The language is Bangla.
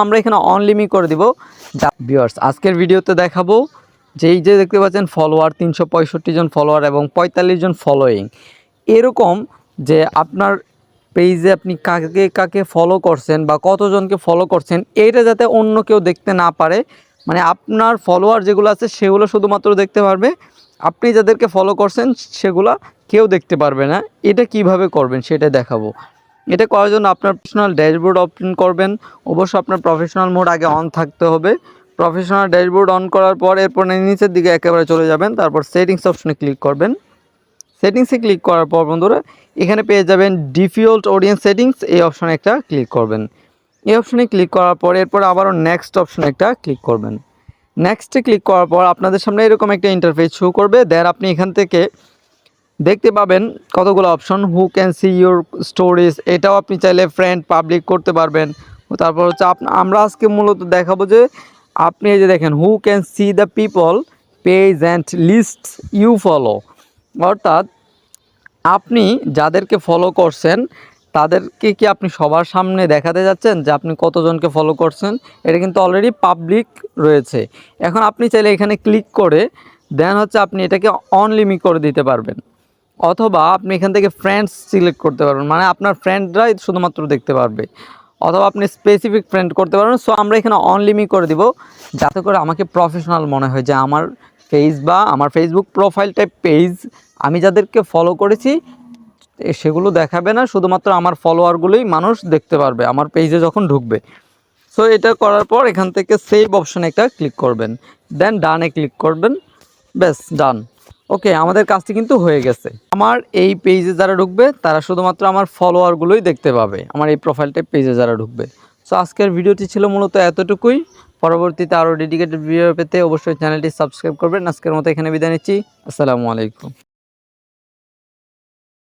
আমরা এখানে অনলিমি করে দিব। ভিউয়ার্স আজকের ভিডিওতে দেখাবো যে এই যে দেখতে পাচ্ছেন ফলোয়ার 365 জন ফলোয়ার এবং 45 জন ফলোয়িং, এরকম যে আপনার পেজে আপনি কাকে কাকে ফলো করছেন বা কতজনকে ফলো করছেন এইটা যাতে অন্য কেউ দেখতে না পারে, মানে আপনার ফলোয়ার যেগুলো আছে সেগুলো শুধুমাত্র দেখতে পারবে, আপনি যাদেরকে ফলো করছেন সেগুলো কেউ দেখতে পারবে না। এটা কিভাবে করবেন সেটা দেখাবো। এটা করার জন্য আপনার প্রফেশনাল ড্যাশবোর্ড ওপেন করবেন। অবশ্যই আপনার প্রফেশনাল মোড আগে অন থাকতে হবে। প্রফেশনাল ড্যাশবোর্ড অন করার পর এরপর নিচের দিকে একেবারে চলে যাবেন, তারপর সেটিংস অপশনে ক্লিক করবেন। সেটিংসে ক্লিক করার পর বন্ধুরা এখানে পেয়ে যাবেন ডিফল্ট অডিয়েন্স সেটিংস, এই অপশনে একটা ক্লিক করবেন। এই অপশনে ক্লিক করার পর এরপর আবারও নেক্সট অপশনে একটা ক্লিক করবেন। নেক্সটে ক্লিক করার পর আপনাদের সামনে এরকম একটা ইন্টারফেস শো করবে। দেন আপনি এখান থেকে দেখতে পাবেন কতগুলো option, who can see your stories, এটাও আপনি চাইলে ফ্রেন্ড পাবলিক করতে পারবেন। তারপর হচ্ছে আমরা আজকে মূলত দেখাবো যে আপনি এই যে দেখেন who can see the people page and list you follow, অর্থাৎ আপনি যাদেরকে ফলো করছেন তাদেরকে কি আপনি সবার সামনে দেখাতে যাচ্ছেন যে আপনি কতজনকে ফলো করছেন। এটা কিন্তু অলরেডি পাবলিক রয়েছে। এখন আপনি চাইলে এখানে ক্লিক করে দেন হচ্ছে আপনি এটাকে অনলিমিট করে দিতে পারবেন, অথবা আপনি এখান থেকে ফ্রেন্ডস সিলেক্ট করতে পারবেন, মানে আপনার ফ্রেন্ডরাই শুধুমাত্র দেখতে পারবে, অথবা আপনি স্পেসিফিক ফ্রেন্ড করতে পারবেন। সো আমরা এখানে অনলিমিট করে দিব যাতে করে আমাকে প্রফেশনাল মনে হয় যে আমার পেজ বা আমার ফেসবুক প্রোফাইল টাইপ পেজ আমি যাদেরকে ফলো করেছি সেগুলো দেখাবে না, শুধুমাত্র আমার ফলোয়ারগুলোই মানুষ দেখতে পারবে আমার পেজে যখন ঢুকবে। সো এটা করার পর এখান থেকে সেভ অপশানে একটা ক্লিক করবেন, দেন ডানে ক্লিক করবেন, ব্যাস ডান। ওকে, আমাদের কাজটি কিন্তু হয়ে গেছে। আমার এই পেজে যারা ঢুকবে তারা শুধুমাত্র আমার ফলোয়ারগুলোই দেখতে পাবে, আমার এই প্রোফাইলটা পেজে যারা ঢুকবে। সো আজকের ভিডিওটি ছিল মূলত এতটুকুই। পরবর্তীতে আরও ডেডিকেটেড ভিডিও পেতে অবশ্যই চ্যানেলটি সাবস্ক্রাইব করবেন। আজকের মতো এখানে বিদায় নিচ্ছি। আসসালামু আলাইকুম।